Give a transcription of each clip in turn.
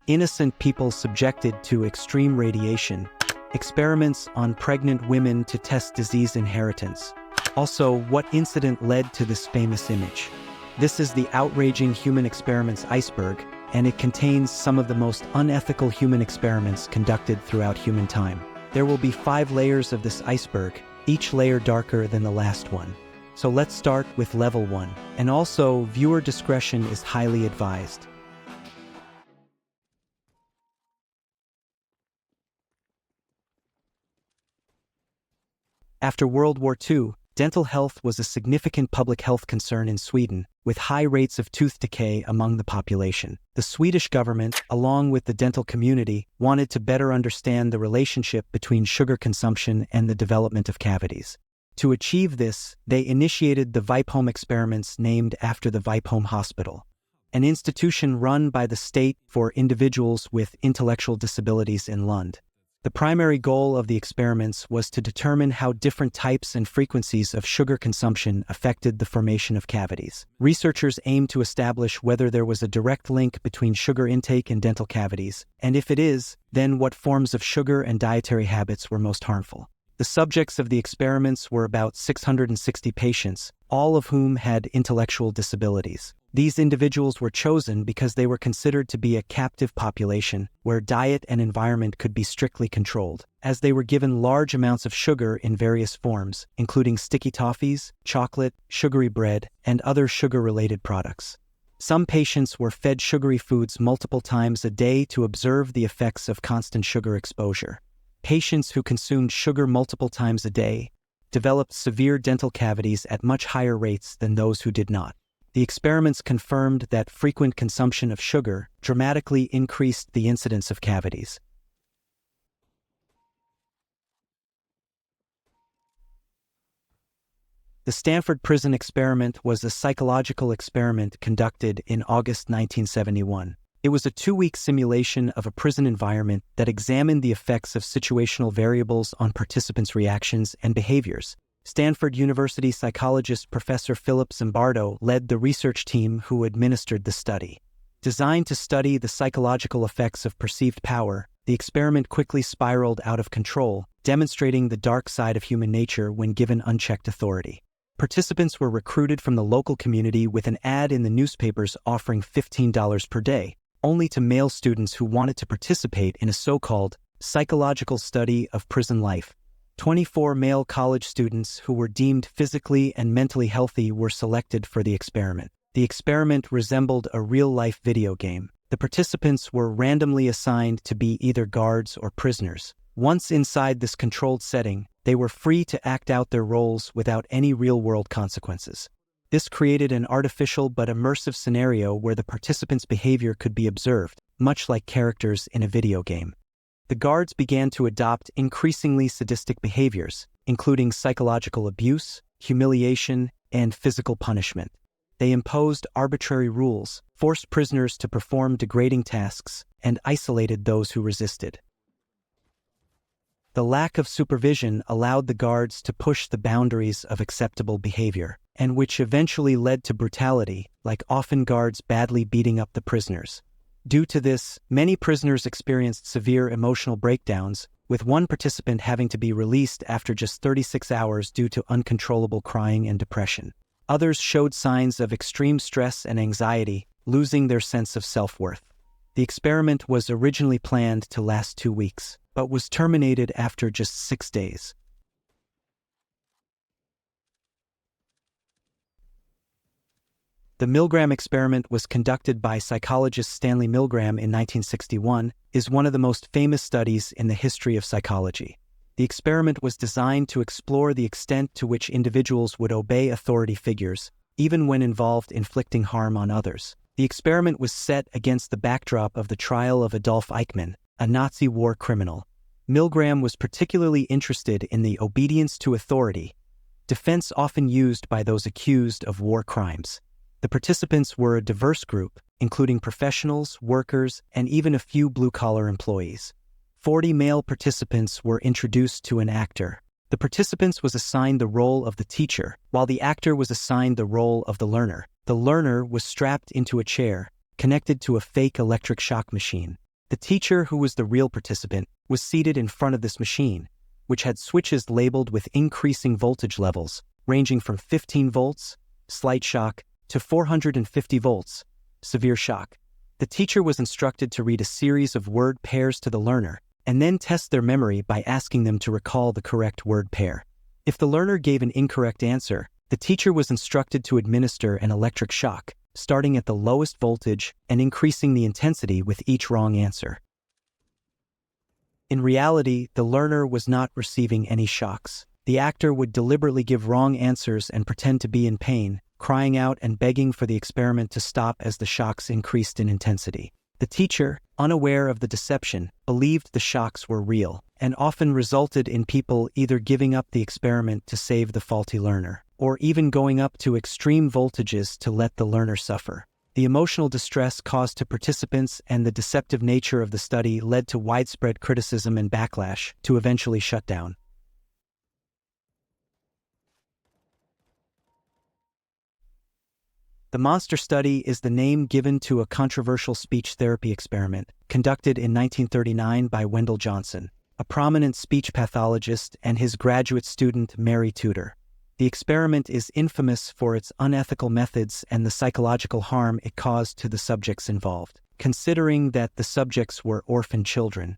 innocent people subjected to extreme radiation, experiments on pregnant women to test disease inheritance. Also, what incident led to this famous image? This is the Outraging Human Experiments Iceberg, and it contains some of the most unethical human experiments conducted throughout human time. There will be 5 layers of this iceberg, each layer darker than the last one. So let's start with level 1. And also, viewer discretion is highly advised. After World War II, dental health was a significant public health concern in Sweden, with high rates of tooth decay among the population. The Swedish government, along with the dental community, wanted to better understand the relationship between sugar consumption and the development of cavities. To achieve this, they initiated the Vipeholm Experiments, named after the Vipeholm Hospital, an institution run by the state for individuals with intellectual disabilities in Lund. The primary goal of the experiments was to determine how different types and frequencies of sugar consumption affected the formation of cavities. Researchers aimed to establish whether there was a direct link between sugar intake and dental cavities, and if it is, then what forms of sugar and dietary habits were most harmful. The subjects of the experiments were about 660 patients, all of whom had intellectual disabilities. These individuals were chosen because they were considered to be a captive population where diet and environment could be strictly controlled, as they were given large amounts of sugar in various forms, including sticky toffees, chocolate, sugary bread, and other sugar-related products. Some patients were fed sugary foods multiple times a day to observe the effects of constant sugar exposure. Patients who consumed sugar multiple times a day developed severe dental cavities at much higher rates than those who did not. The experiments confirmed that frequent consumption of sugar dramatically increased the incidence of cavities. The Stanford Prison Experiment was a psychological experiment conducted in August 1971. It was a 2-week simulation of a prison environment that examined the effects of situational variables on participants' reactions and behaviors. Stanford University psychologist Professor Philip Zimbardo led the research team who administered the study. Designed to study the psychological effects of perceived power, the experiment quickly spiraled out of control, demonstrating the dark side of human nature when given unchecked authority. Participants were recruited from the local community with an ad in the newspapers offering $15 per day, only to male students who wanted to participate in a so-called psychological study of prison life. 24 male college students who were deemed physically and mentally healthy were selected for the experiment. The experiment resembled a real-life video game. The participants were randomly assigned to be either guards or prisoners. Once inside this controlled setting, they were free to act out their roles without any real-world consequences. This created an artificial but immersive scenario where the participants' behavior could be observed, much like characters in a video game. The guards began to adopt increasingly sadistic behaviors, including psychological abuse, humiliation, and physical punishment. They imposed arbitrary rules, forced prisoners to perform degrading tasks, and isolated those who resisted. The lack of supervision allowed the guards to push the boundaries of acceptable behavior, and which eventually led to brutality, like often guards badly beating up the prisoners. Due to this, many prisoners experienced severe emotional breakdowns, with one participant having to be released after just 36 hours due to uncontrollable crying and depression. Others showed signs of extreme stress and anxiety, losing their sense of self-worth. The experiment was originally planned to last 2 weeks, but was terminated after just 6 days. The Milgram experiment was conducted by psychologist Stanley Milgram in 1961, is one of the most famous studies in the history of psychology. The experiment was designed to explore the extent to which individuals would obey authority figures, even when involved inflicting harm on others. The experiment was set against the backdrop of the trial of Adolf Eichmann, a Nazi war criminal. Milgram was particularly interested in the obedience to authority, defense often used by those accused of war crimes. The participants were a diverse group, including professionals, workers, and even a few blue-collar employees. 40 male participants were introduced to an actor. The participants was assigned the role of the teacher, while the actor was assigned the role of the learner. The learner was strapped into a chair, connected to a fake electric shock machine. The teacher, who was the real participant, was seated in front of this machine, which had switches labeled with increasing voltage levels, ranging from 15 volts, slight shock, to 450 volts, severe shock. The teacher was instructed to read a series of word pairs to the learner, and then test their memory by asking them to recall the correct word pair. If the learner gave an incorrect answer, the teacher was instructed to administer an electric shock, starting at the lowest voltage and increasing the intensity with each wrong answer. In reality, the learner was not receiving any shocks. The actor would deliberately give wrong answers and pretend to be in pain, crying out and begging for the experiment to stop as the shocks increased in intensity. The teacher, unaware of the deception, believed the shocks were real, and often resulted in people either giving up the experiment to save the faulty learner, or even going up to extreme voltages to let the learner suffer. The emotional distress caused to participants and the deceptive nature of the study led to widespread criticism and backlash, to eventually shut down. The monster study is the name given to a controversial speech therapy experiment conducted in 1939 by Wendell Johnson, a prominent speech pathologist, and his graduate student Mary Tudor. The experiment is infamous for its unethical methods and the psychological harm it caused to the subjects involved, considering that the subjects were orphan children.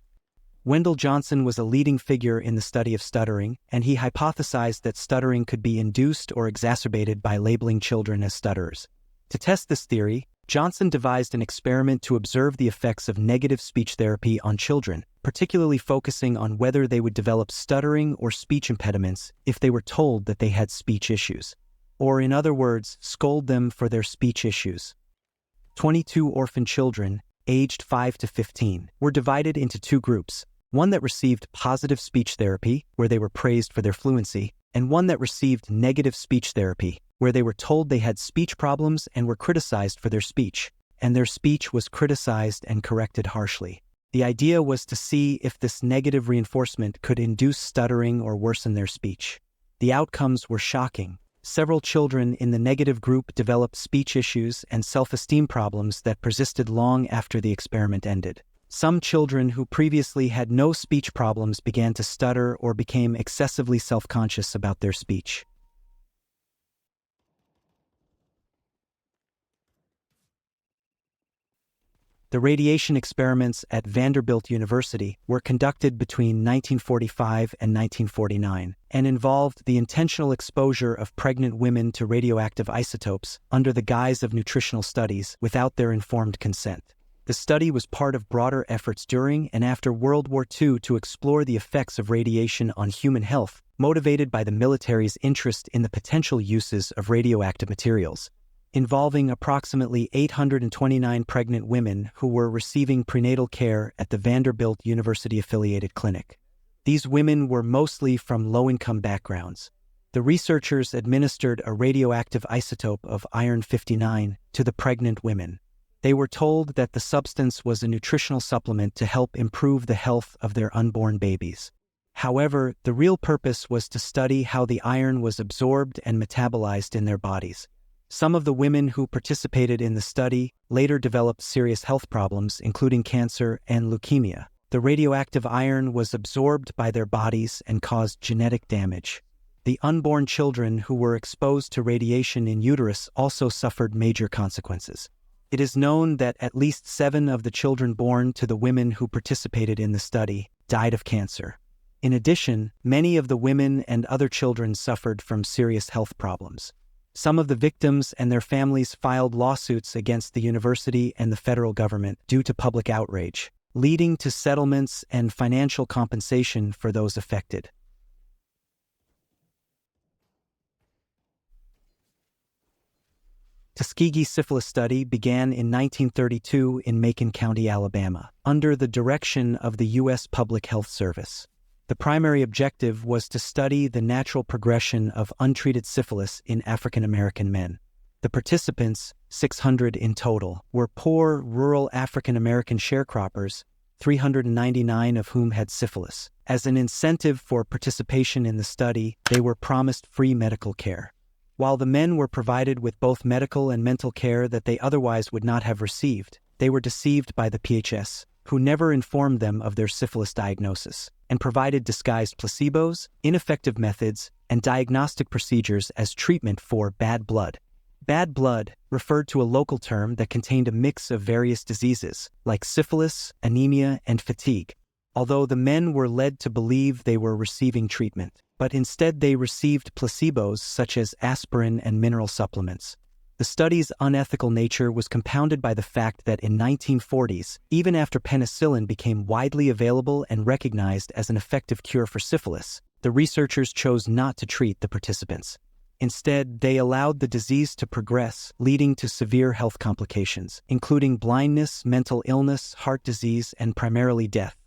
Wendell Johnson was a leading figure in the study of stuttering, and he hypothesized that stuttering could be induced or exacerbated by labeling children as stutterers. To test this theory, Johnson devised an experiment to observe the effects of negative speech therapy on children, particularly focusing on whether they would develop stuttering or speech impediments if they were told that they had speech issues, or in other words, scold them for their speech issues. 22 orphan children, aged 5 to 15, were divided into two groups, one that received positive speech therapy, where they were praised for their fluency, and one that received negative speech therapy, where they were told they had speech problems and were criticized for their speech, and their speech was criticized and corrected harshly. The idea was to see if this negative reinforcement could induce stuttering or worsen their speech. The outcomes were shocking. Several children in the negative group developed speech issues and self-esteem problems that persisted long after the experiment ended. Some children who previously had no speech problems began to stutter or became excessively self-conscious about their speech. The radiation experiments at Vanderbilt University were conducted between 1945 and 1949 and involved the intentional exposure of pregnant women to radioactive isotopes under the guise of nutritional studies without their informed consent. The study was part of broader efforts during and after World War II to explore the effects of radiation on human health, motivated by the military's interest in the potential uses of radioactive materials, involving approximately 829 pregnant women who were receiving prenatal care at the Vanderbilt University-affiliated clinic. These women were mostly from low-income backgrounds. The researchers administered a radioactive isotope of iron-59 to the pregnant women. They were told that the substance was a nutritional supplement to help improve the health of their unborn babies. However, the real purpose was to study how the iron was absorbed and metabolized in their bodies. Some of the women who participated in the study later developed serious health problems, including cancer and leukemia. The radioactive iron was absorbed by their bodies and caused genetic damage. The unborn children who were exposed to radiation in uterus also suffered major consequences. It is known that at least 7 of the children born to the women who participated in the study died of cancer. In addition, many of the women and other children suffered from serious health problems. Some of the victims and their families filed lawsuits against the university and the federal government due to public outrage, leading to settlements and financial compensation for those affected. Tuskegee syphilis study began in 1932 in Macon County, Alabama, under the direction of the U.S. Public Health Service. The primary objective was to study the natural progression of untreated syphilis in African American men. The participants, 600 in total, were poor, rural African American sharecroppers, 399 of whom had syphilis. As an incentive for participation in the study, they were promised free medical care. While the men were provided with both medical and mental care that they otherwise would not have received, they were deceived by the PHS, who never informed them of their syphilis diagnosis, and provided disguised placebos, ineffective methods, and diagnostic procedures as treatment for bad blood. Bad blood referred to a local term that contained a mix of various diseases, like syphilis, anemia, and fatigue, although the men were led to believe they were receiving treatment, but instead they received placebos such as aspirin and mineral supplements. The study's unethical nature was compounded by the fact that in 1940s, even after penicillin became widely available and recognized as an effective cure for syphilis, the researchers chose not to treat the participants. Instead, they allowed the disease to progress, leading to severe health complications, including blindness, mental illness, heart disease, and primarily death.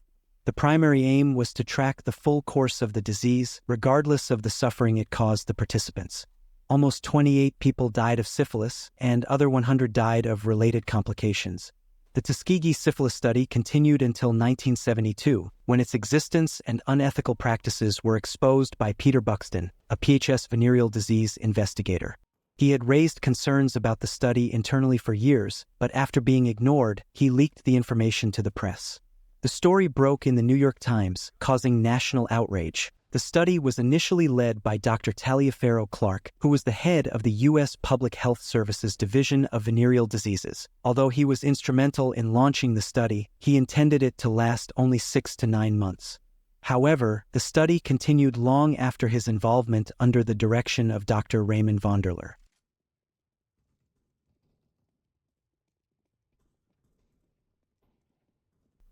The primary aim was to track the full course of the disease, regardless of the suffering it caused the participants. Almost 28 people died of syphilis, and other 100 died of related complications. The Tuskegee syphilis study continued until 1972, when its existence and unethical practices were exposed by Peter Buxton, a PHS venereal disease investigator. He had raised concerns about the study internally for years, but after being ignored, he leaked the information to the press. The story broke in the New York Times, causing national outrage. The study was initially led by Dr. Taliaferro Clark, who was the head of the U.S. Public Health Service's Division of Venereal Diseases. Although he was instrumental in launching the study, he intended it to last only 6 to 9 months. However, the study continued long after his involvement under the direction of Dr. Raymond Vonderler.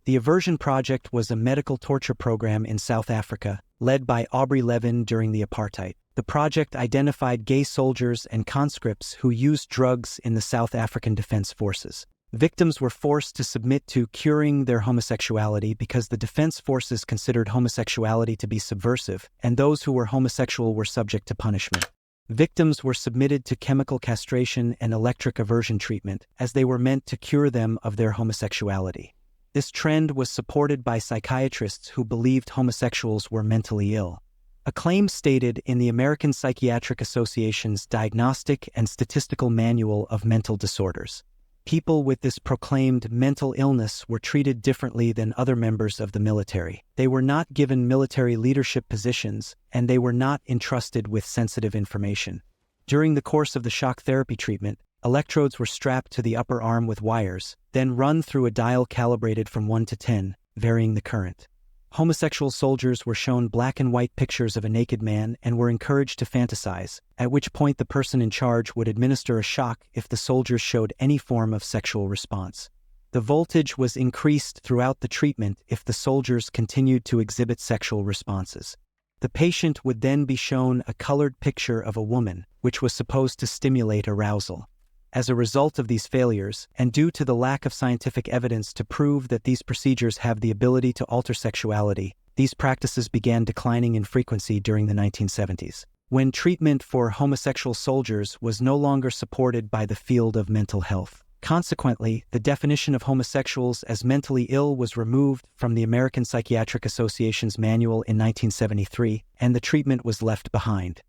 The Aversion Project was a medical torture program in South Africa, led by Aubrey Levin during the apartheid. The project identified gay soldiers and conscripts who used drugs in the South African Defense Forces. Victims were forced to submit to curing their homosexuality because the defense forces considered homosexuality to be subversive, and those who were homosexual were subject to punishment. Victims were submitted to chemical castration and electric aversion treatment, as they were meant to cure them of their homosexuality. This trend was supported by psychiatrists who believed homosexuals were mentally ill. A claim stated in the American Psychiatric Association's Diagnostic and Statistical Manual of Mental Disorders. People with this proclaimed mental illness were treated differently than other members of the military. They were not given military leadership positions, and they were not entrusted with sensitive information. During the course of the shock therapy treatment, electrodes were strapped to the upper arm with wires, then run through a dial calibrated from 1 to 10, varying the current. Homosexual soldiers were shown black and white pictures of a naked man and were encouraged to fantasize, at which point the person in charge would administer a shock if the soldiers showed any form of sexual response. The voltage was increased throughout the treatment if the soldiers continued to exhibit sexual responses. The patient would then be shown a colored picture of a woman, which was supposed to stimulate arousal. As a result of these failures, and due to the lack of scientific evidence to prove that these procedures have the ability to alter sexuality, these practices began declining in frequency during the 1970s, when treatment for homosexual soldiers was no longer supported by the field of mental health. Consequently, the definition of homosexuals as mentally ill was removed from the American Psychiatric Association's manual in 1973, and the treatment was left behind.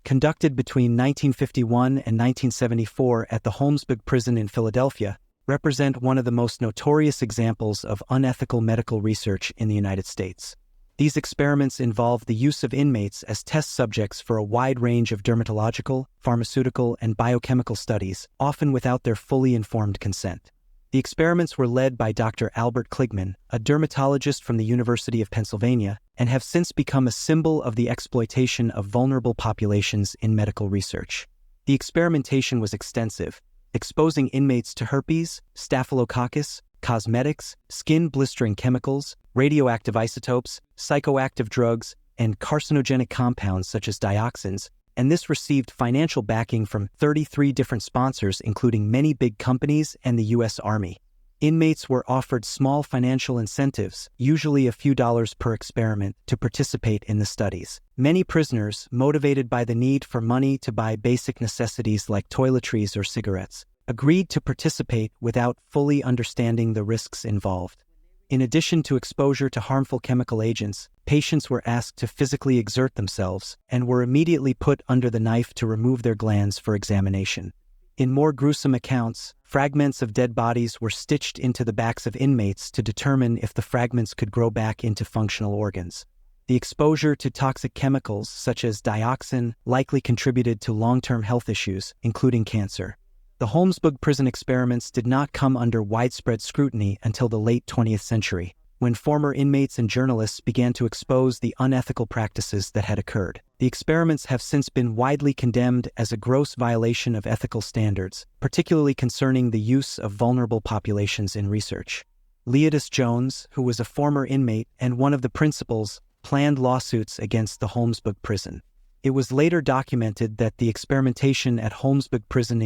Conducted between 1951 and 1974 at the Holmesburg prison in Philadelphia, represent one of the most notorious examples of unethical medical research in the United States. These experiments involved the use of inmates as test subjects for a wide range of dermatological, pharmaceutical, and biochemical studies, often without their fully informed consent. The experiments were led by Dr. Albert Kligman, a dermatologist from the University of Pennsylvania, and have since become a symbol of the exploitation of vulnerable populations in medical research. The experimentation was extensive, exposing inmates to herpes, staphylococcus, cosmetics, skin-blistering chemicals, radioactive isotopes, psychoactive drugs, and carcinogenic compounds such as dioxins, and this received financial backing from 33 different sponsors, including many big companies and the U.S. Army. Inmates were offered small financial incentives, usually a few dollars per experiment, to participate in the studies. Many prisoners, motivated by the need for money to buy basic necessities like toiletries or cigarettes, agreed to participate without fully understanding the risks involved. In addition to exposure to harmful chemical agents, patients were asked to physically exert themselves and were immediately put under the knife to remove their glands for examination. In more gruesome accounts, fragments of dead bodies were stitched into the backs of inmates to determine if the fragments could grow back into functional organs. The exposure to toxic chemicals such as dioxin likely contributed to long-term health issues, including cancer. The Holmesburg prison experiments did not come under widespread scrutiny until the late 20th century, when former inmates and journalists began to expose the unethical practices that had occurred. The experiments have since been widely condemned as a gross violation of ethical standards, particularly concerning the use of vulnerable populations in research. Leodis Jones, who was a former inmate and one of the principals, planned lawsuits against the Holmesburg prison. It was later documented that the experimentation at Holmesburg prison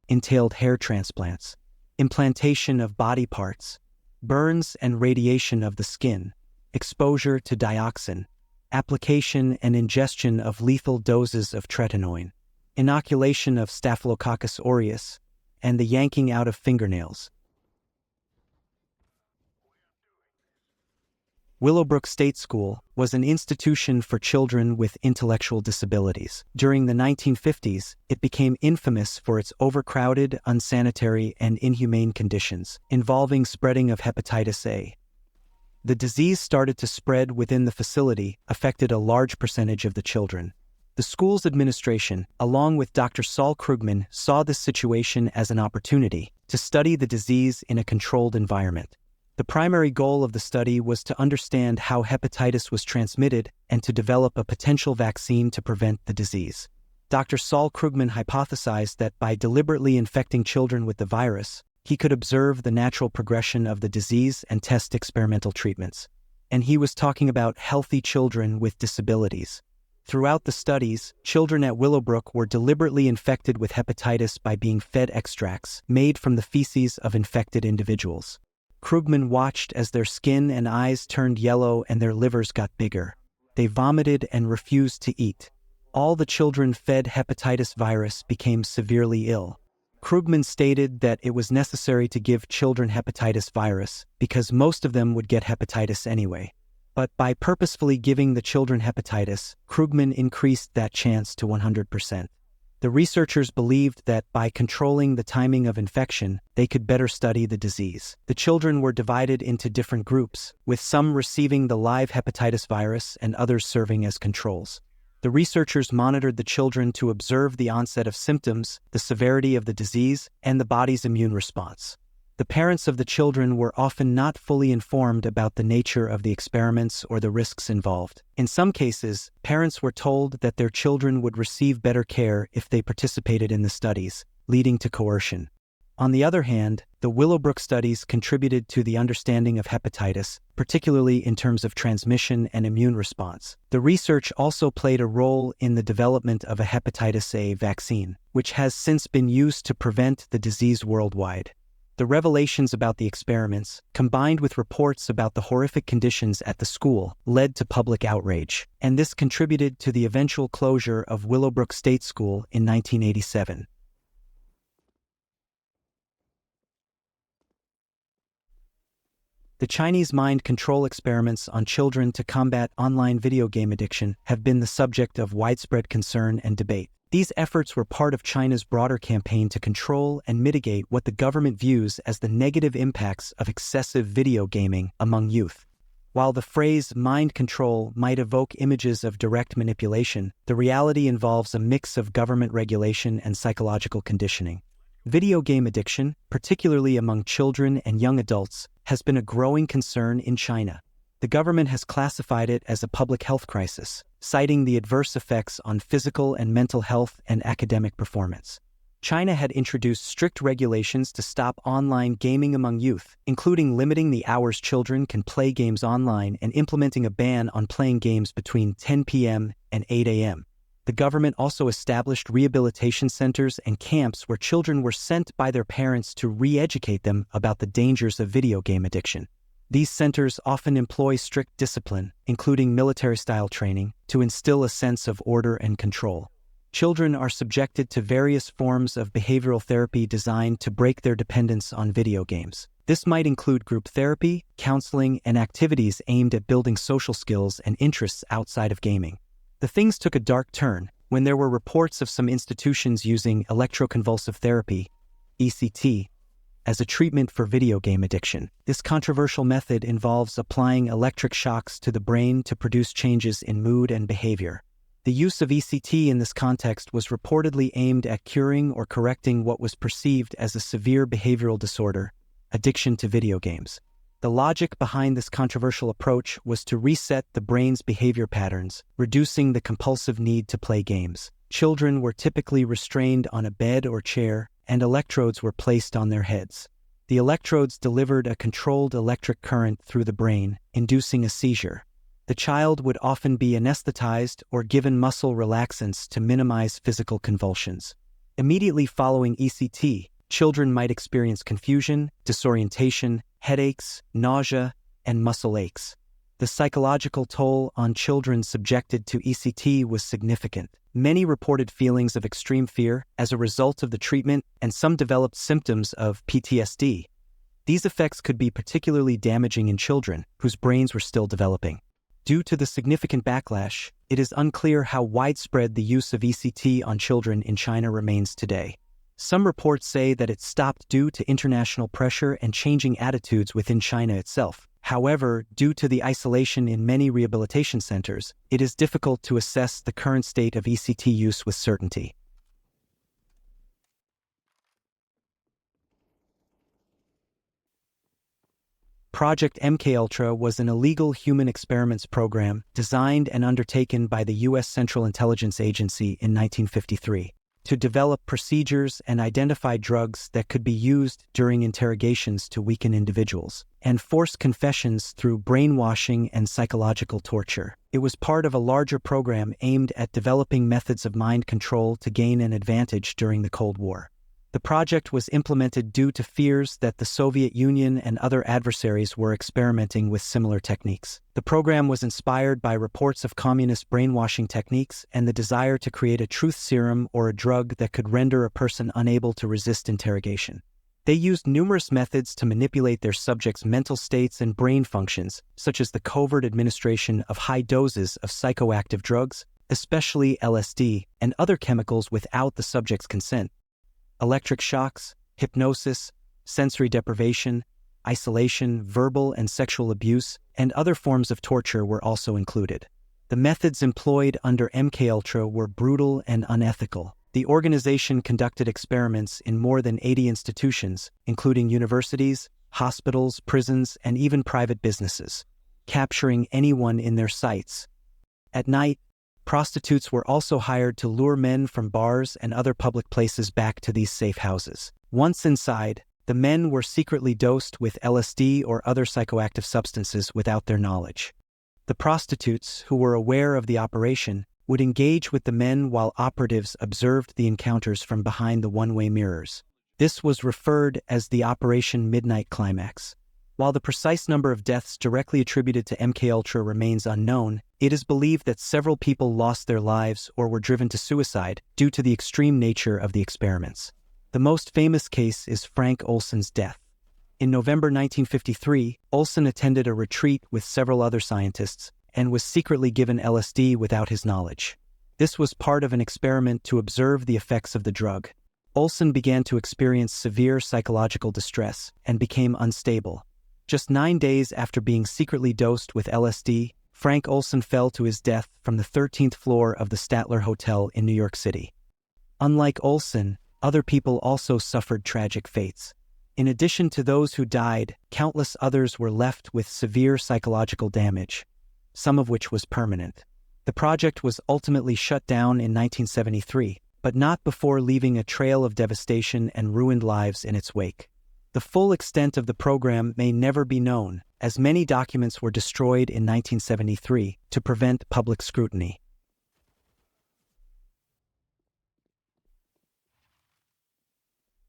entailed hair transplants, implantation of body parts, burns and radiation of the skin, exposure to dioxin, application and ingestion of lethal doses of tretinoin, inoculation of Staphylococcus aureus, and the yanking out of fingernails. Willowbrook State School was an institution for children with intellectual disabilities. During the 1950s, it became infamous for its overcrowded, unsanitary, and inhumane conditions, involving spreading of hepatitis A. The disease started to spread within the facility, affected a large percentage of the children. The school's administration, along with Dr. Saul Krugman, saw this situation as an opportunity to study the disease in a controlled environment. The primary goal of the study was to understand how hepatitis was transmitted and to develop a potential vaccine to prevent the disease. Dr. Saul Krugman hypothesized that by deliberately infecting children with the virus, he could observe the natural progression of the disease and test experimental treatments. And he was talking about healthy children with disabilities. Throughout the studies, children at Willowbrook were deliberately infected with hepatitis by being fed extracts made from the feces of infected individuals. Krugman watched as their skin and eyes turned yellow and their livers got bigger. They vomited and refused to eat. All the children fed hepatitis virus became severely ill. Krugman stated that it was necessary to give children hepatitis virus because most of them would get hepatitis anyway. But by purposefully giving the children hepatitis, Krugman increased that chance to 100%. The researchers believed that by controlling the timing of infection, they could better study the disease. The children were divided into different groups, with some receiving the live hepatitis virus and others serving as controls. The researchers monitored the children to observe the onset of symptoms, the severity of the disease, and the body's immune response. The parents of the children were often not fully informed about the nature of the experiments or the risks involved. In some cases, parents were told that their children would receive better care if they participated in the studies, leading to coercion. On the other hand, the Willowbrook studies contributed to the understanding of hepatitis, particularly in terms of transmission and immune response. The research also played a role in the development of a hepatitis A vaccine, which has since been used to prevent the disease worldwide. The revelations about the experiments, combined with reports about the horrific conditions at the school, led to public outrage, and this contributed to the eventual closure of Willowbrook State School in 1987. The Chinese mind control experiments on children to combat online video game addiction have been the subject of widespread concern and debate. These efforts were part of China's broader campaign to control and mitigate what the government views as the negative impacts of excessive video gaming among youth. While the phrase mind control might evoke images of direct manipulation, the reality involves a mix of government regulation and psychological conditioning. Video game addiction, particularly among children and young adults, has been a growing concern in China. The government has classified it as a public health crisis, citing the adverse effects on physical and mental health and academic performance. China had introduced strict regulations to stop online gaming among youth, including limiting the hours children can play games online and implementing a ban on playing games between 10 p.m. and 8 a.m. The government also established rehabilitation centers and camps where children were sent by their parents to re-educate them about the dangers of video game addiction. These centers often employ strict discipline, including military-style training, to instill a sense of order and control. Children are subjected to various forms of behavioral therapy designed to break their dependence on video games. This might include group therapy, counseling, and activities aimed at building social skills and interests outside of gaming. The things took a dark turn when there were reports of some institutions using electroconvulsive therapy, ECT, as a treatment for video game addiction. This controversial method involves applying electric shocks to the brain to produce changes in mood and behavior. The use of ECT in this context was reportedly aimed at curing or correcting what was perceived as a severe behavioral disorder, addiction to video games. The logic behind this controversial approach was to reset the brain's behavior patterns, reducing the compulsive need to play games. Children were typically restrained on a bed or chair, and electrodes were placed on their heads. The electrodes delivered a controlled electric current through the brain, inducing a seizure. The child would often be anesthetized or given muscle relaxants to minimize physical convulsions. Immediately following ECT, children might experience confusion, disorientation, headaches, nausea, and muscle aches. The psychological toll on children subjected to ECT was significant. Many reported feelings of extreme fear as a result of the treatment, and some developed symptoms of PTSD. These effects could be particularly damaging in children whose brains were still developing. Due to the significant backlash, it is unclear how widespread the use of ECT on children in China remains today. Some reports say that it stopped due to international pressure and changing attitudes within China itself. However, due to the isolation in many rehabilitation centers, it is difficult to assess the current state of ECT use with certainty. Project MKUltra was an illegal human experiments program designed and undertaken by the U.S. Central Intelligence Agency in 1953. To develop procedures and identify drugs that could be used during interrogations to weaken individuals, and force confessions through brainwashing and psychological torture. It was part of a larger program aimed at developing methods of mind control to gain an advantage during the Cold War. The project was implemented due to fears that the Soviet Union and other adversaries were experimenting with similar techniques. The program was inspired by reports of communist brainwashing techniques and the desire to create a truth serum or a drug that could render a person unable to resist interrogation. They used numerous methods to manipulate their subjects' mental states and brain functions, such as the covert administration of high doses of psychoactive drugs, especially LSD, and other chemicals without the subject's consent. Electric shocks, hypnosis, sensory deprivation, isolation, verbal and sexual abuse, and other forms of torture were also included. The methods employed under MKUltra were brutal and unethical. The organization conducted experiments in more than 80 institutions, including universities, hospitals, prisons, and even private businesses, capturing anyone in their sights. At night, prostitutes were also hired to lure men from bars and other public places back to these safe houses. Once inside, the men were secretly dosed with LSD or other psychoactive substances without their knowledge. The prostitutes, who were aware of the operation, would engage with the men while operatives observed the encounters from behind the one-way mirrors. This was referred as the Operation Midnight Climax. While the precise number of deaths directly attributed to MKUltra remains unknown, it is believed that several people lost their lives or were driven to suicide due to the extreme nature of the experiments. The most famous case is Frank Olson's death. In November 1953, Olson attended a retreat with several other scientists and was secretly given LSD without his knowledge. This was part of an experiment to observe the effects of the drug. Olson began to experience severe psychological distress and became unstable. Just 9 days after being secretly dosed with LSD, Frank Olson fell to his death from the 13th floor of the Statler Hotel in New York City. Unlike Olson, other people also suffered tragic fates. In addition to those who died, countless others were left with severe psychological damage, some of which was permanent. The project was ultimately shut down in 1973, but not before leaving a trail of devastation and ruined lives in its wake. The full extent of the program may never be known, as many documents were destroyed in 1973 to prevent public scrutiny.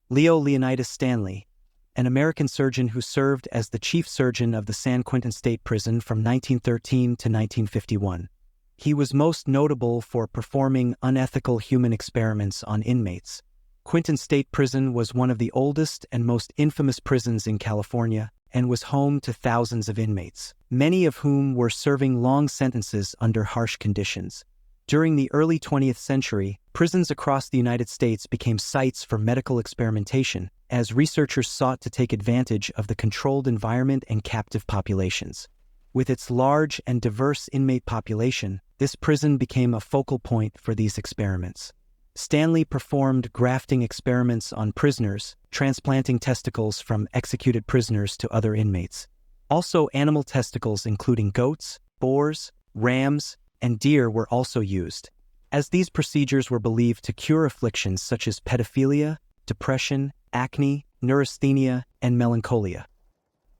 Leo Leonidas Stanley, an American surgeon who served as the chief surgeon of the San Quentin State Prison from 1913 to 1951. He was most notable for performing unethical human experiments on inmates. Quentin State Prison was one of the oldest and most infamous prisons in California and was home to thousands of inmates, many of whom were serving long sentences under harsh conditions. During the early 20th century, prisons across the United States became sites for medical experimentation as researchers sought to take advantage of the controlled environment and captive populations. With its large and diverse inmate population, this prison became a focal point for these experiments. Stanley performed grafting experiments on prisoners, transplanting testicles from executed prisoners to other inmates. Also, animal testicles including goats, boars, rams, and deer were also used, as these procedures were believed to cure afflictions such as pedophilia, depression, acne, neurasthenia, and melancholia.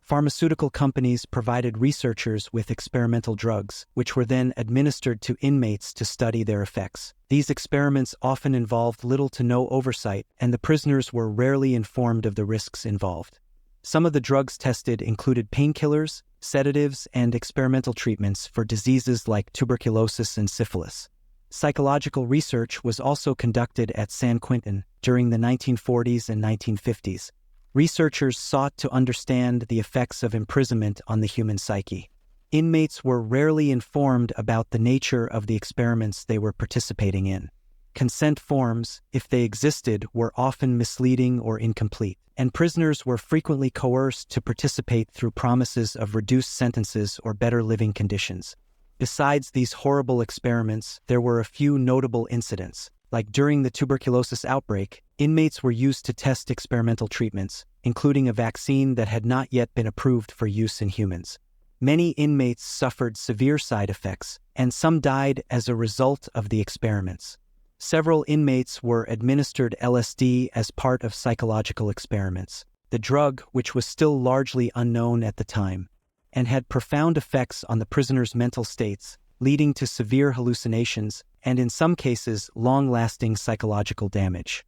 Pharmaceutical companies provided researchers with experimental drugs, which were then administered to inmates to study their effects. These experiments often involved little to no oversight, and the prisoners were rarely informed of the risks involved. Some of the drugs tested included painkillers, sedatives, and experimental treatments for diseases like tuberculosis and syphilis. Psychological research was also conducted at San Quentin during the 1940s and 1950s. Researchers sought to understand the effects of imprisonment on the human psyche. Inmates were rarely informed about the nature of the experiments they were participating in. Consent forms, if they existed, were often misleading or incomplete, and prisoners were frequently coerced to participate through promises of reduced sentences or better living conditions. Besides these horrible experiments, there were a few notable incidents. Like during the tuberculosis outbreak, inmates were used to test experimental treatments, including a vaccine that had not yet been approved for use in humans. Many inmates suffered severe side effects, and some died as a result of the experiments. Several inmates were administered LSD as part of psychological experiments, the drug which was still largely unknown at the time, and had profound effects on the prisoners' mental states, leading to severe hallucinations and, in some cases, long-lasting psychological damage.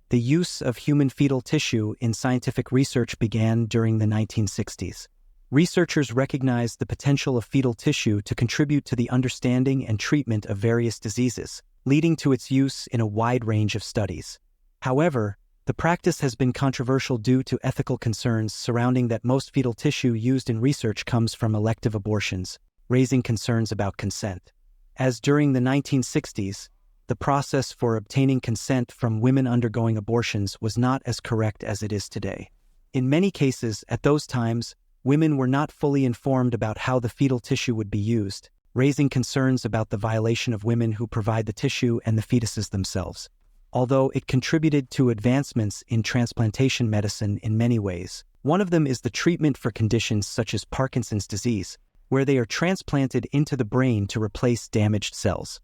The use of human fetal tissue in scientific research began during the 1960s. Researchers recognized the potential of fetal tissue to contribute to the understanding and treatment of various diseases, leading to its use in a wide range of studies. However, the practice has been controversial due to ethical concerns surrounding that most fetal tissue used in research comes from elective abortions, raising concerns about consent. As during the 1960s, the process for obtaining consent from women undergoing abortions was not as correct as it is today. In many cases, at those times, women were not fully informed about how the fetal tissue would be used, raising concerns about the violation of women who provide the tissue and the fetuses themselves. Although it contributed to advancements in transplantation medicine in many ways, one of them is the treatment for conditions such as Parkinson's disease, where they are transplanted into the brain to replace damaged cells.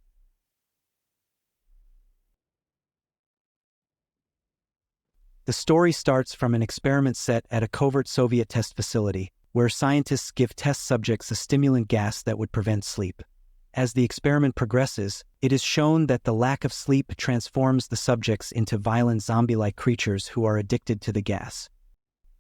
The story starts from an experiment set at a covert Soviet test facility, where scientists give test subjects a stimulant gas that would prevent sleep. As the experiment progresses, it is shown that the lack of sleep transforms the subjects into violent zombie-like creatures who are addicted to the gas.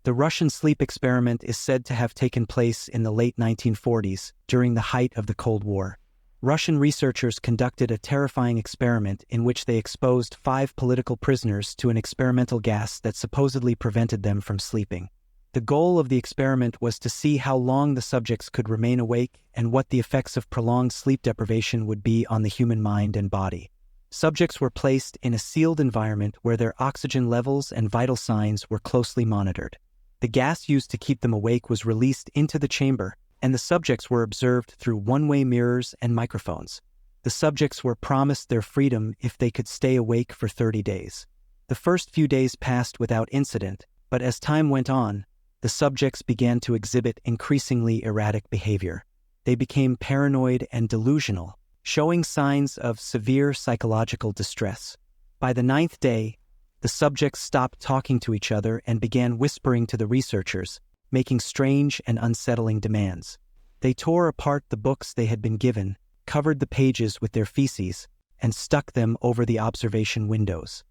The Russian sleep experiment is said to have taken place in the late 1940s, during the height of the Cold War. Russian researchers conducted a terrifying experiment in which they exposed 5 political prisoners to an experimental gas that supposedly prevented them from sleeping. The goal of the experiment was to see how long the subjects could remain awake and what the effects of prolonged sleep deprivation would be on the human mind and body. Subjects were placed in a sealed environment where their oxygen levels and vital signs were closely monitored. The gas used to keep them awake was released into the chamber, and the subjects were observed through one-way mirrors and microphones. The subjects were promised their freedom if they could stay awake for 30 days. The first few days passed without incident, but as time went on, the subjects began to exhibit increasingly erratic behavior. They became paranoid and delusional, showing signs of severe psychological distress. By the 9th day, the subjects stopped talking to each other and began whispering to the researchers, making strange and unsettling demands. They tore apart the books they had been given, covered the pages with their feces, and stuck them over the observation windows.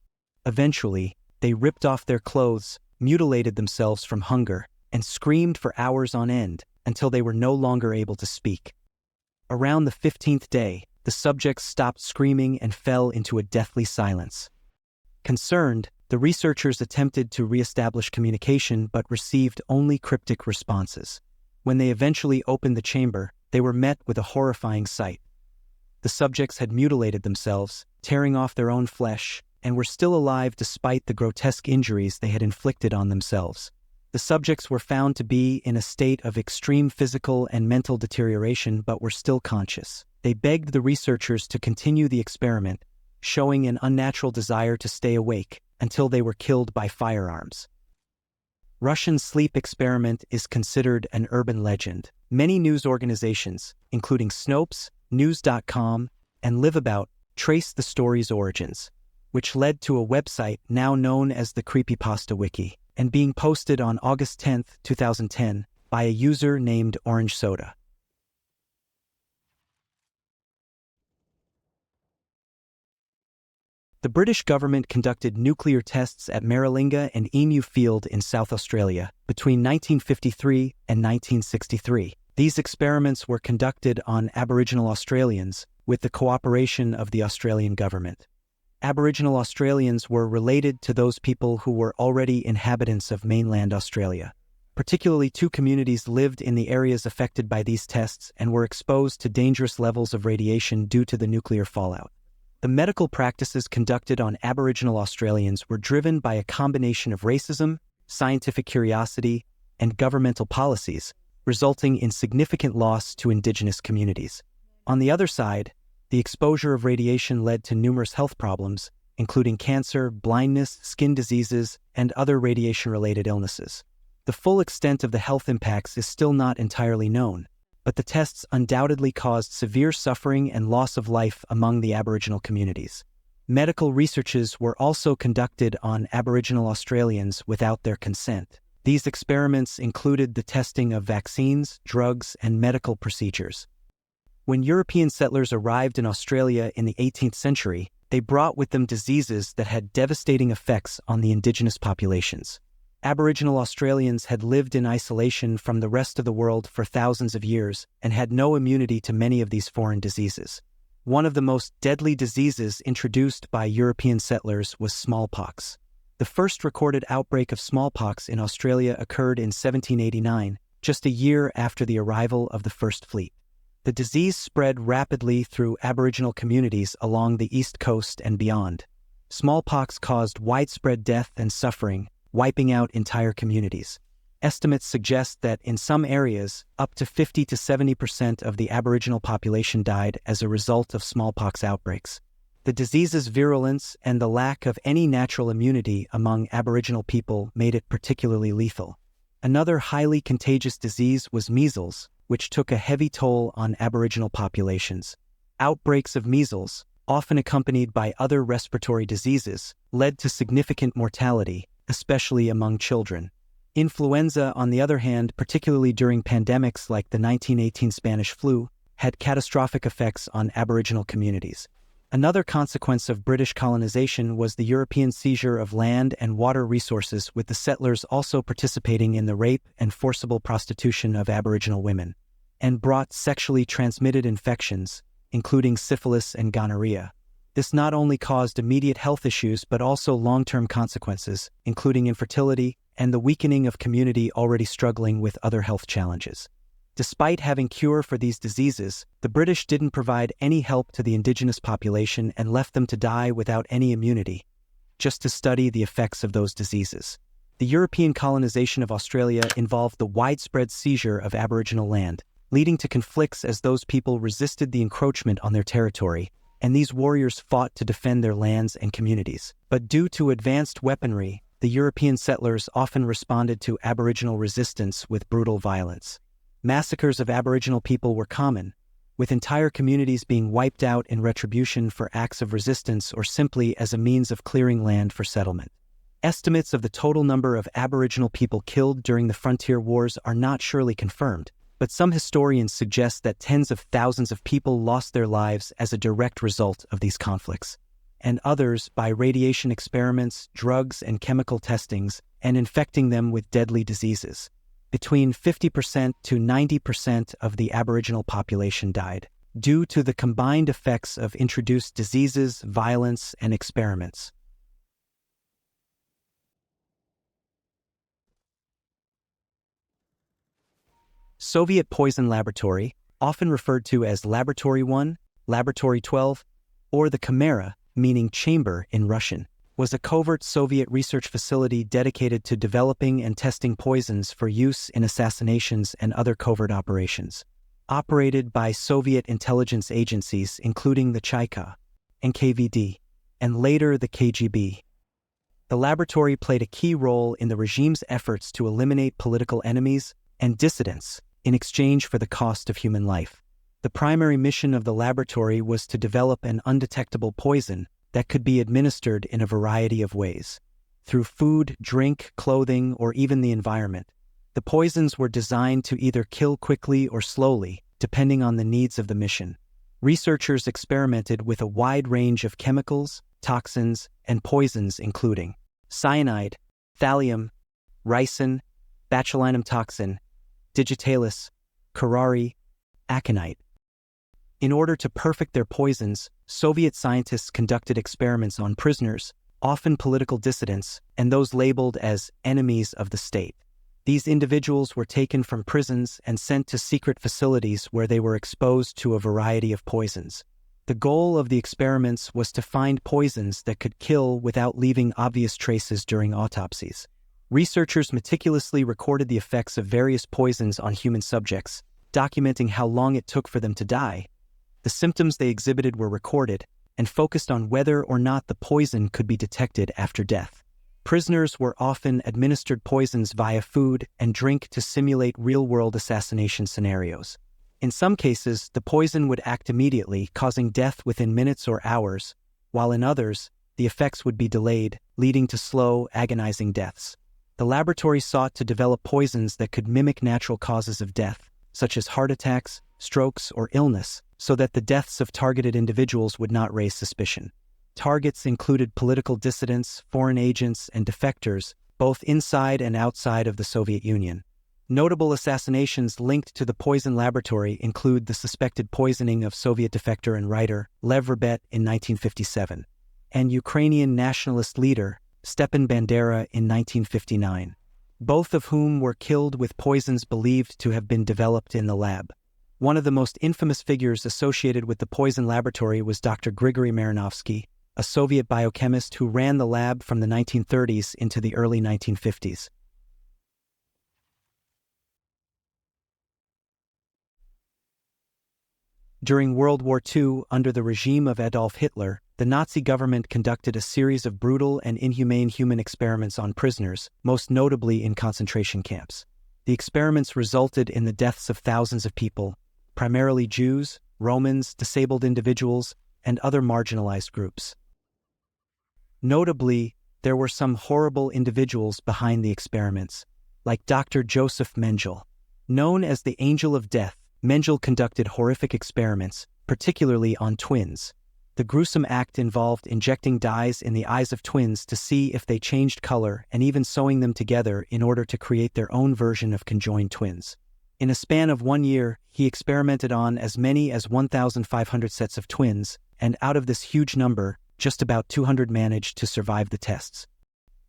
Eventually, they ripped off their clothes, mutilated themselves from hunger, and screamed for hours on end until they were no longer able to speak. Around the 15th day, the subjects stopped screaming and fell into a deathly silence. Concerned, the researchers attempted to re-establish communication but received only cryptic responses. When they eventually opened the chamber, they were met with a horrifying sight. The subjects had mutilated themselves, tearing off their own flesh, and were still alive despite the grotesque injuries they had inflicted on themselves. The subjects were found to be in a state of extreme physical and mental deterioration but were still conscious. They begged the researchers to continue the experiment, showing an unnatural desire to stay awake until they were killed by firearms. Russian sleep experiment is considered an urban legend. Many news organizations, including Snopes, News.com, and Liveabout, trace the story's origins, which led to a website now known as the Creepypasta Wiki, and being posted on August 10, 2010, by a user named Orange Soda. The British government conducted nuclear tests at Maralinga and Emu Field in South Australia between 1953 and 1963. These experiments were conducted on Aboriginal Australians with the cooperation of the Australian government. Aboriginal Australians were related to those people who were already inhabitants of mainland Australia. Particularly, two communities lived in the areas affected by these tests and were exposed to dangerous levels of radiation due to the nuclear fallout. The medical practices conducted on Aboriginal Australians were driven by a combination of racism, scientific curiosity, and governmental policies, resulting in significant loss to Indigenous communities. On the other side, the exposure of radiation led to numerous health problems, including cancer, blindness, skin diseases, and other radiation-related illnesses. The full extent of the health impacts is still not entirely known, but the tests undoubtedly caused severe suffering and loss of life among the Aboriginal communities. Medical researches were also conducted on Aboriginal Australians without their consent. These experiments included the testing of vaccines, drugs, and medical procedures. When European settlers arrived in Australia in the 18th century, they brought with them diseases that had devastating effects on the Indigenous populations. Aboriginal Australians had lived in isolation from the rest of the world for thousands of years and had no immunity to many of these foreign diseases. One of the most deadly diseases introduced by European settlers was smallpox. The first recorded outbreak of smallpox in Australia occurred in 1789, just a year after the arrival of the First Fleet. The disease spread rapidly through Aboriginal communities along the East Coast and beyond. Smallpox caused widespread death and suffering, wiping out entire communities. Estimates suggest that in some areas, up to 50 to 70% of the Aboriginal population died as a result of smallpox outbreaks. The disease's virulence and the lack of any natural immunity among Aboriginal people made it particularly lethal. Another highly contagious disease was measles, which took a heavy toll on Aboriginal populations. Outbreaks of measles, often accompanied by other respiratory diseases, led to significant mortality, especially among children. Influenza, on the other hand, particularly during pandemics like the 1918 Spanish flu, had catastrophic effects on Aboriginal communities. Another consequence of British colonization was the European seizure of land and water resources, with the settlers also participating in the rape and forcible prostitution of Aboriginal women, and brought sexually transmitted infections, including syphilis and gonorrhea. This not only caused immediate health issues but also long-term consequences, including infertility and the weakening of community already struggling with other health challenges. Despite having cure for these diseases, the British didn't provide any help to the Indigenous population and left them to die without any immunity, just to study the effects of those diseases. The European colonization of Australia involved the widespread seizure of Aboriginal land, leading to conflicts as those people resisted the encroachment on their territory, and these warriors fought to defend their lands and communities. But due to advanced weaponry, the European settlers often responded to Aboriginal resistance with brutal violence. Massacres of Aboriginal people were common, with entire communities being wiped out in retribution for acts of resistance or simply as a means of clearing land for settlement. Estimates of the total number of Aboriginal people killed during the frontier wars are not surely confirmed, but some historians suggest that tens of thousands of people lost their lives as a direct result of these conflicts, and others by radiation experiments, drugs, and chemical testings, and infecting them with deadly diseases. Between 50% to 90% of the Aboriginal population died. due to the combined effects of introduced diseases, violence, and experiments. Soviet Poison Laboratory, often referred to as Laboratory 1, Laboratory 12, or the Chimera, meaning chamber in Russian, was a covert Soviet research facility dedicated to developing and testing poisons for use in assassinations and other covert operations. Operated by Soviet intelligence agencies including the Cheka, NKVD, and later the KGB. The laboratory played a key role in the regime's efforts to eliminate political enemies and dissidents in exchange for the cost of human life. The primary mission of the laboratory was to develop an undetectable poison that could be administered in a variety of ways. Through food, drink, clothing, or even the environment. The poisons were designed to either kill quickly or slowly, depending on the needs of the mission. Researchers experimented with a wide range of chemicals, toxins, and poisons including cyanide, thallium, ricin, botulinum toxin, digitalis, curare, aconite. In order to perfect their poisons, Soviet scientists conducted experiments on prisoners, often political dissidents, and those labeled as enemies of the state. These individuals were taken from prisons and sent to secret facilities where they were exposed to a variety of poisons. The goal of the experiments was to find poisons that could kill without leaving obvious traces during autopsies. Researchers meticulously recorded the effects of various poisons on human subjects, documenting how long it took for them to die. The symptoms they exhibited were recorded and focused on whether or not the poison could be detected after death. Prisoners were often administered poisons via food and drink to simulate real-world assassination scenarios. In some cases, the poison would act immediately, causing death within minutes or hours, while in others, the effects would be delayed, leading to slow, agonizing deaths. The laboratory sought to develop poisons that could mimic natural causes of death, such as heart attacks, strokes, or illness, so that the deaths of targeted individuals would not raise suspicion. Targets included political dissidents, foreign agents, and defectors, both inside and outside of the Soviet Union. Notable assassinations linked to the poison laboratory include the suspected poisoning of Soviet defector and writer Lev Verbet in 1957, and Ukrainian nationalist leader Stepan Bandera in 1959, both of whom were killed with poisons believed to have been developed in the lab. One of the most infamous figures associated with the poison laboratory was Dr. Grigory Marinovsky, a Soviet biochemist who ran the lab from the 1930s into the early 1950s. During World War II, under the regime of Adolf Hitler, the Nazi government conducted a series of brutal and inhumane human experiments on prisoners, most notably in concentration camps. The experiments resulted in the deaths of thousands of people, primarily Jews, Romans, disabled individuals, and other marginalized groups. Notably, there were some horrible individuals behind the experiments, like Dr. Joseph Mengele. Known as the Angel of Death, Mengele conducted horrific experiments, particularly on twins. The gruesome act involved injecting dyes in the eyes of twins to see if they changed color and even sewing them together in order to create their own version of conjoined twins. In a span of 1 year, he experimented on as many as 1,500 sets of twins, and out of this huge number, just about 200 managed to survive the tests.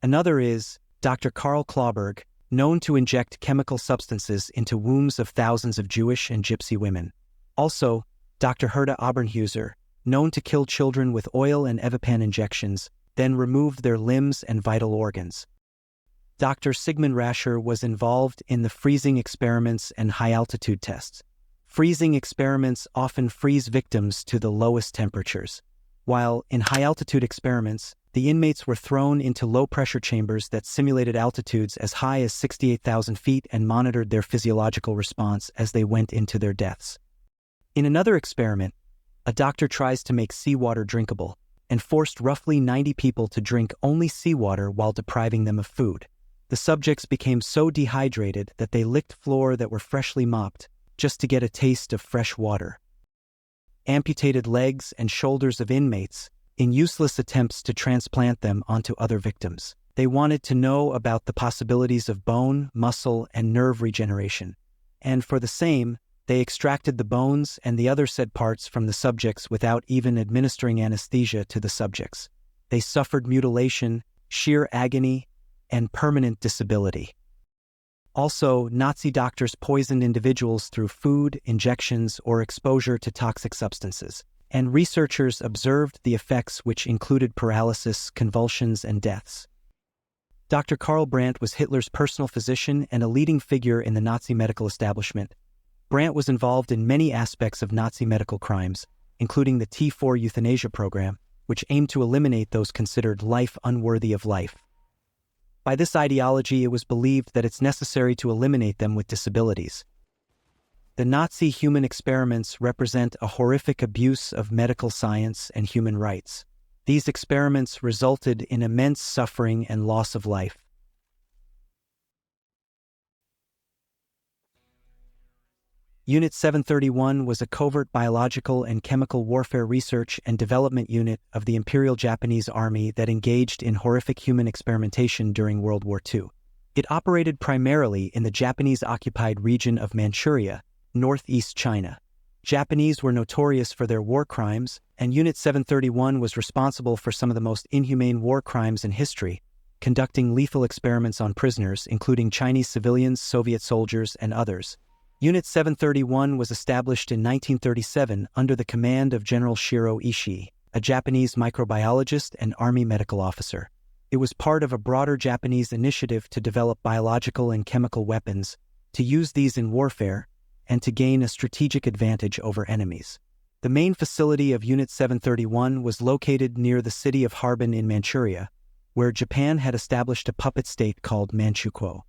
Another is Dr. Karl Klauberg, known to inject chemical substances into wombs of thousands of Jewish and Gypsy women. Also, Dr. Herta Abernhuser, known to kill children with oil and Evipan injections, then removed their limbs and vital organs. Dr. Sigmund Rascher was involved in the freezing experiments and high-altitude tests. Freezing experiments often freeze victims to the lowest temperatures, while in high-altitude experiments, the inmates were thrown into low-pressure chambers that simulated altitudes as high as 68,000 feet and monitored their physiological response as they went into their deaths. In another experiment, a doctor tries to make seawater drinkable and forced roughly 90 people to drink only seawater while depriving them of food. The subjects became so dehydrated that they licked floor that were freshly mopped just to get a taste of fresh water. Amputated legs and shoulders of inmates in useless attempts to transplant them onto other victims. They wanted to know about the possibilities of bone, muscle, and nerve regeneration. And for the same, They extracted the bones and the other said parts from the subjects without even administering anesthesia to the subjects. They suffered mutilation, sheer agony, and permanent disability. Also, Nazi doctors poisoned individuals through food, injections, or exposure to toxic substances, and researchers observed the effects, which included paralysis, convulsions, and deaths. Dr. Karl Brandt was Hitler's personal physician and a leading figure in the Nazi medical establishment. Brandt was involved in many aspects of Nazi medical crimes, including the T4 euthanasia program, which aimed to eliminate those considered life unworthy of life. By this ideology, it was believed that it's necessary to eliminate them with disabilities. The Nazi human experiments represent a horrific abuse of medical science and human rights. These experiments resulted in immense suffering and loss of life. Unit 731 was a covert biological and chemical warfare research and development unit of the Imperial Japanese Army that engaged in horrific human experimentation during World War II. It operated primarily in the Japanese-occupied region of Manchuria, northeast China. Japanese were notorious for their war crimes, and Unit 731 was responsible for some of the most inhumane war crimes in history, conducting lethal experiments on prisoners, including Chinese civilians, Soviet soldiers, and others. Unit 731 was established in 1937 under the command of General Shiro Ishii, a Japanese microbiologist and Army medical officer. It was part of a broader Japanese initiative to develop biological and chemical weapons, to use these in warfare, and to gain a strategic advantage over enemies. The main facility of Unit 731 was located near the city of Harbin in Manchuria, where Japan had established a puppet state called Manchukuo.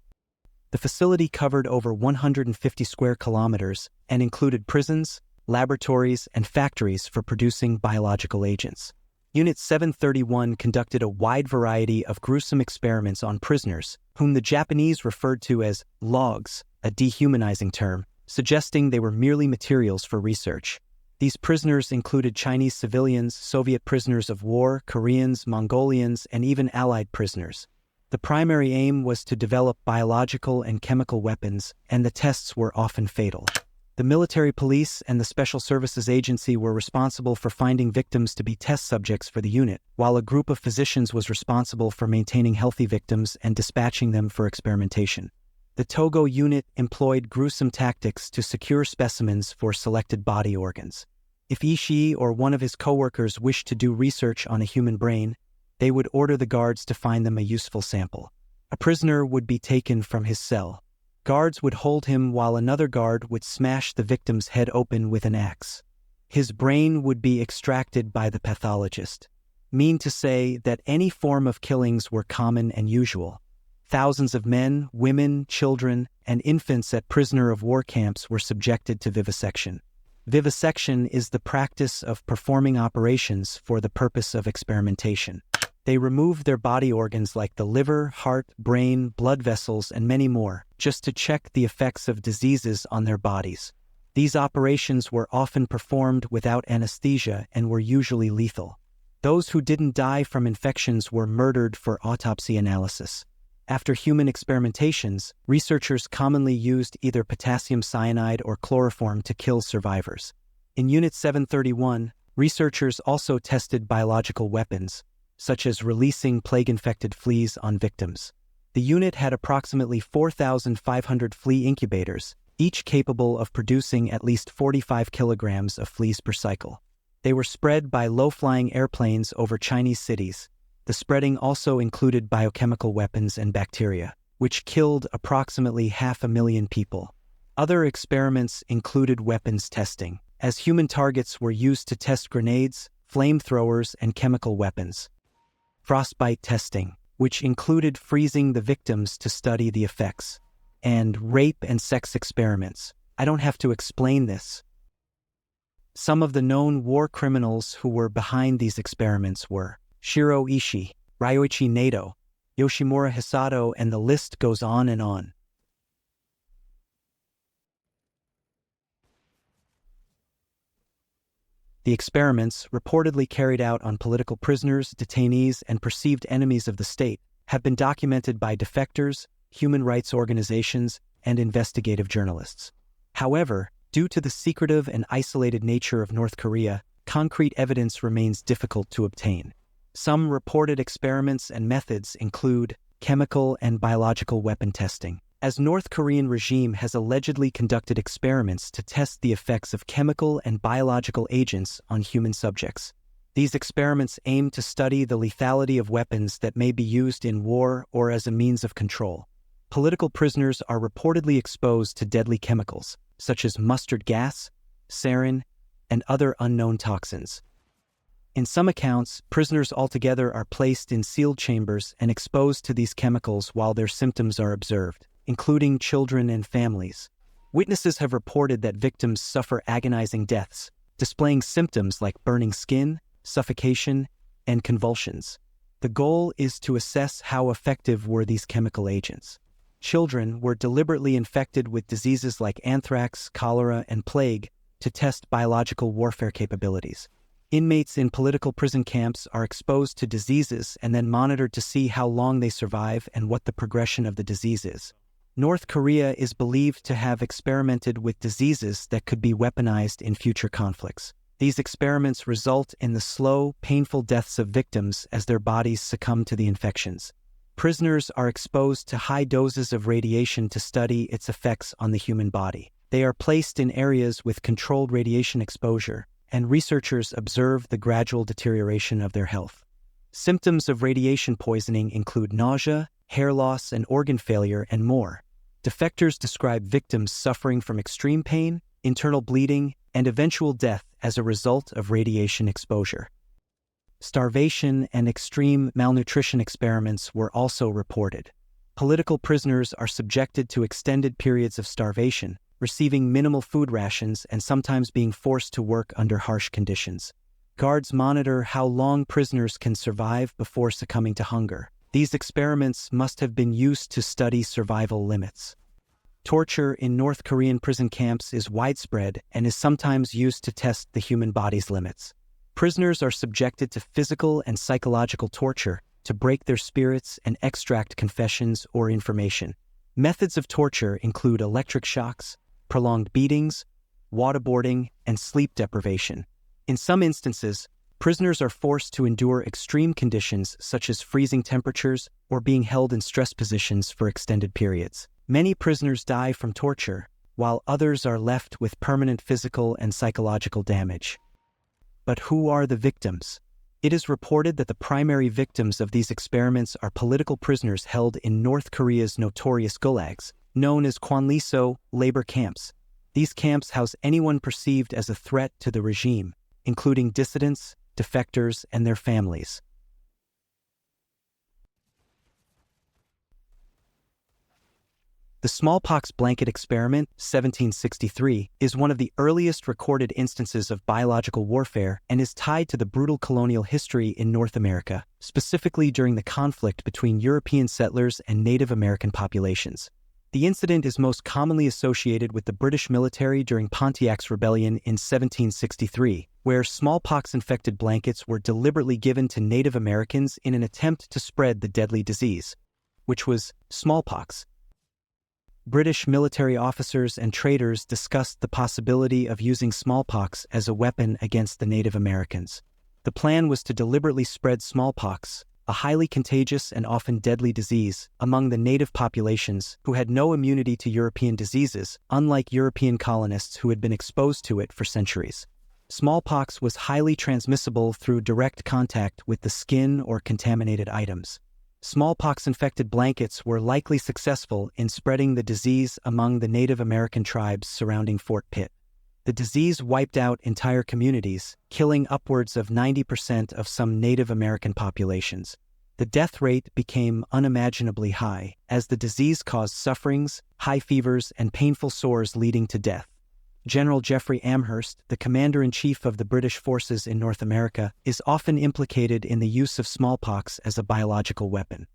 The facility covered over 150 square kilometers and included prisons, laboratories, and factories for producing biological agents. Unit 731 conducted a wide variety of gruesome experiments on prisoners, whom the Japanese referred to as logs, a dehumanizing term, suggesting they were merely materials for research. These prisoners included Chinese civilians, Soviet prisoners of war, Koreans, Mongolians, and even Allied prisoners. The primary aim was to develop biological and chemical weapons, and the tests were often fatal. The military police and the Special Services Agency were responsible for finding victims to be test subjects for the unit, while a group of physicians was responsible for maintaining healthy victims and dispatching them for experimentation. The Togo unit employed gruesome tactics to secure specimens for selected body organs. If Ishii or one of his co-workers wished to do research on a human brain, they would order the guards to find them a useful sample. A prisoner would be taken from his cell. Guards would hold him while another guard would smash the victim's head open with an axe. His brain would be extracted by the pathologist. Mean to say that any form of killings were common and usual. Thousands of men, women, children, and infants at prisoner of war camps were subjected to vivisection. Vivisection is the practice of performing operations for the purpose of experimentation. They removed their body organs like the liver, heart, brain, blood vessels, and many more, just to check the effects of diseases on their bodies. These operations were often performed without anesthesia and were usually lethal. Those who didn't die from infections were murdered for autopsy analysis. After human experimentations, researchers commonly used either potassium cyanide or chloroform to kill survivors. In Unit 731, researchers also tested biological weapons, such as releasing plague-infected fleas on victims. The unit had approximately 4,500 flea incubators, each capable of producing at least 45 kilograms of fleas per cycle. They were spread by low-flying airplanes over Chinese cities. The spreading also included biochemical weapons and bacteria, which killed approximately 500,000 people. Other experiments included weapons testing, as human targets were used to test grenades, flamethrowers, and chemical weapons. Frostbite testing, which included freezing the victims to study the effects. And rape and sex experiments. I don't have to explain this. Some of the known war criminals who were behind these experiments were Shiro Ishii, Ryoichi Nato, Yoshimura Hisato, and the list goes on and on. The experiments, reportedly carried out on political prisoners, detainees, and perceived enemies of the state, have been documented by defectors, human rights organizations, and investigative journalists. However, Due to the secretive and isolated nature of North Korea, concrete evidence remains difficult to obtain. Some reported experiments and methods include chemical and biological weapon testing, as North Korean regime has allegedly conducted experiments to test the effects of chemical and biological agents on human subjects. These experiments aim to study the lethality of weapons that may be used in war or as a means of control. Political prisoners are reportedly exposed to deadly chemicals, such as mustard gas, sarin, and other unknown toxins. In some accounts, prisoners altogether are placed in sealed chambers and exposed to these chemicals while their symptoms are observed, including children and families. Witnesses have reported that victims suffer agonizing deaths, displaying symptoms like burning skin, suffocation, and convulsions. The goal is to assess how effective were these chemical agents. Children were deliberately infected with diseases like anthrax, cholera, and plague to test biological warfare capabilities. Inmates in political prison camps are exposed to diseases and then monitored to see how long they survive and what the progression of the disease is. North Korea is believed to have experimented with diseases that could be weaponized in future conflicts. These experiments result in the slow, painful deaths of victims as their bodies succumb to the infections. Prisoners are exposed to high doses of radiation to study its effects on the human body. They are placed in areas with controlled radiation exposure, and researchers observe the gradual deterioration of their health. Symptoms of radiation poisoning include nausea, hair loss, and organ failure, and more. Defectors describe victims suffering from extreme pain, internal bleeding, and eventual death as a result of radiation exposure. Starvation and extreme malnutrition experiments were also reported. Political prisoners are subjected to extended periods of starvation, receiving minimal food rations and sometimes being forced to work under harsh conditions. Guards monitor how long prisoners can survive before succumbing to hunger. These experiments must have been used to study survival limits. Torture in North Korean prison camps is widespread and is sometimes used to test the human body's limits. Prisoners are subjected to physical and psychological torture to break their spirits and extract confessions or information. Methods of torture include electric shocks, prolonged beatings, waterboarding, and sleep deprivation. In some instances, prisoners are forced to endure extreme conditions such as freezing temperatures or being held in stress positions for extended periods. Many prisoners die from torture, while others are left with permanent physical and psychological damage. But who are the victims? It is reported that the primary victims of these experiments are political prisoners held in North Korea's notorious gulags, known as Kwanliso labor camps. These camps house anyone perceived as a threat to the regime, including dissidents, defectors, and their families. The smallpox blanket experiment, 1763, is one of the earliest recorded instances of biological warfare and is tied to the brutal colonial history in North America, specifically during the conflict between European settlers and Native American populations. The incident is most commonly associated with the British military during Pontiac's Rebellion in 1763, where smallpox-infected blankets were deliberately given to Native Americans in an attempt to spread the deadly disease, which was smallpox. British military officers and traders discussed the possibility of using smallpox as a weapon against the Native Americans. The plan was to deliberately spread smallpox, a highly contagious and often deadly disease, among the native populations who had no immunity to European diseases, unlike European colonists who had been exposed to it for centuries. Smallpox was highly transmissible through direct contact with the skin or contaminated items. Smallpox-infected blankets were likely successful in spreading the disease among the Native American tribes surrounding Fort Pitt. The disease wiped out entire communities, killing upwards of 90% of some Native American populations. The death rate became unimaginably high, as the disease caused sufferings, high fevers, and painful sores leading to death. General Jeffrey Amherst, the commander-in-chief of the British forces in North America, is often implicated in the use of smallpox as a biological weapon.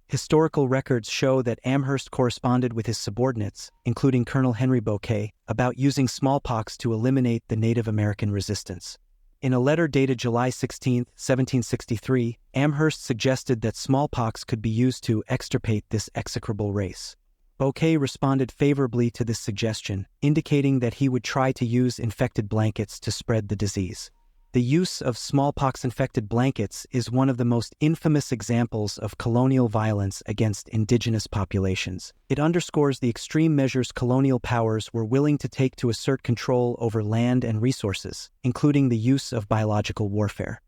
Historical records show that Amherst corresponded with his subordinates, including Colonel Henry Bouquet, about using smallpox to eliminate the Native American resistance. In a letter dated July 16, 1763, Amherst suggested that smallpox could be used to extirpate this execrable race. Bouquet responded favorably to this suggestion, indicating that he would try to use infected blankets to spread the disease. The use of smallpox-infected blankets is one of the most infamous examples of colonial violence against indigenous populations. It underscores the extreme measures colonial powers were willing to take to assert control over land and resources, including the use of biological warfare.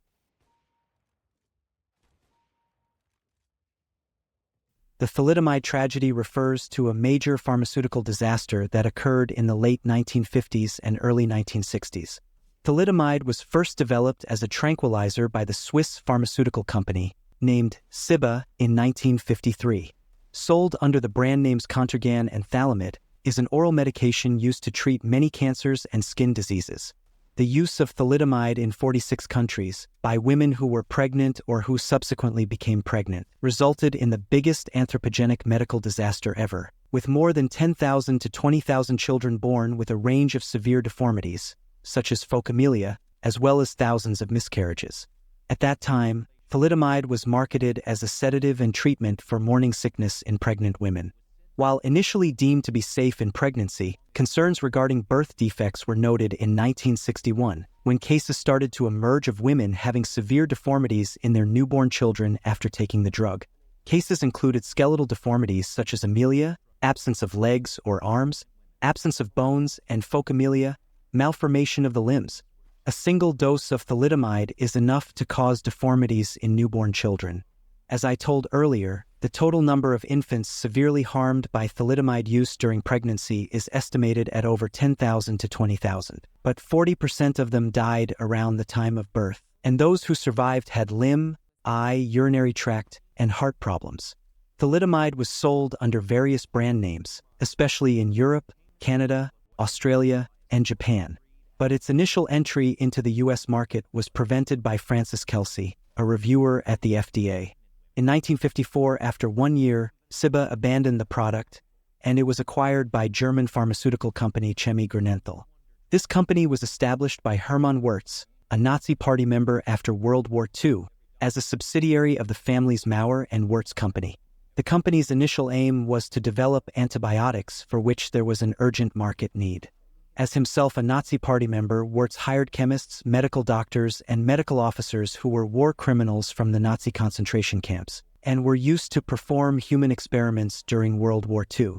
The Thalidomide Tragedy refers to a major pharmaceutical disaster that occurred in the late 1950s and early 1960s. Thalidomide was first developed as a tranquilizer by the Swiss pharmaceutical company, named Ciba, in 1953. Sold under the brand names Contergan and Thalidomide, is an oral medication used to treat many cancers and skin diseases. The use of thalidomide in 46 countries, by women who were pregnant or who subsequently became pregnant, resulted in the biggest anthropogenic medical disaster ever, with more than 10,000 to 20,000 children born with a range of severe deformities, such as phocomelia, as well as thousands of miscarriages. At that time, thalidomide was marketed as a sedative and treatment for morning sickness in pregnant women. While initially deemed to be safe in pregnancy, concerns regarding birth defects were noted in 1961, when cases started to emerge of women having severe deformities in their newborn children after taking the drug. Cases included skeletal deformities such as amelia, absence of legs or arms, absence of bones, and phocomelia, malformation of the limbs. A single dose of thalidomide is enough to cause deformities in newborn children. As I told earlier, the total number of infants severely harmed by thalidomide use during pregnancy is estimated at over 10,000 to 20,000, but 40% of them died around the time of birth, and those who survived had limb, eye, urinary tract, and heart problems. Thalidomide was sold under various brand names, especially in Europe, Canada, Australia, and Japan, but its initial entry into the U.S. market was prevented by Francis Kelsey, a reviewer at the FDA. In 1954, after 1 year, Ciba abandoned the product, and it was acquired by German pharmaceutical company Chemie Grünenthal. This company was established by Hermann Wirtz, a Nazi Party member after World War II, as a subsidiary of the families Maurer and Wirtz Company. The company's initial aim was to develop antibiotics for which there was an urgent market need. As himself a Nazi Party member, Wirtz hired chemists, medical doctors, and medical officers who were war criminals from the Nazi concentration camps, and were used to perform human experiments during World War II.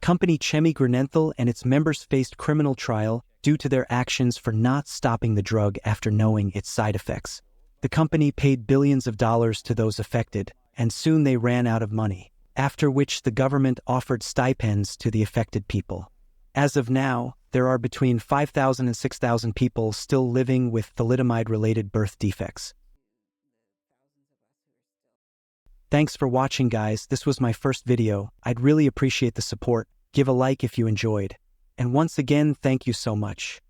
Company Chemie Grünenthal and its members faced criminal trial due to their actions for not stopping the drug after knowing its side effects. The company paid billions of dollars to those affected, and soon they ran out of money, after which the government offered stipends to the affected people. As of now, there are between 5,000 and 6,000 people still living with thalidomide-related birth defects. Thanks for watching, guys. This was my first video. I'd really appreciate the support. Give a like if you enjoyed. And once again, thank you so much.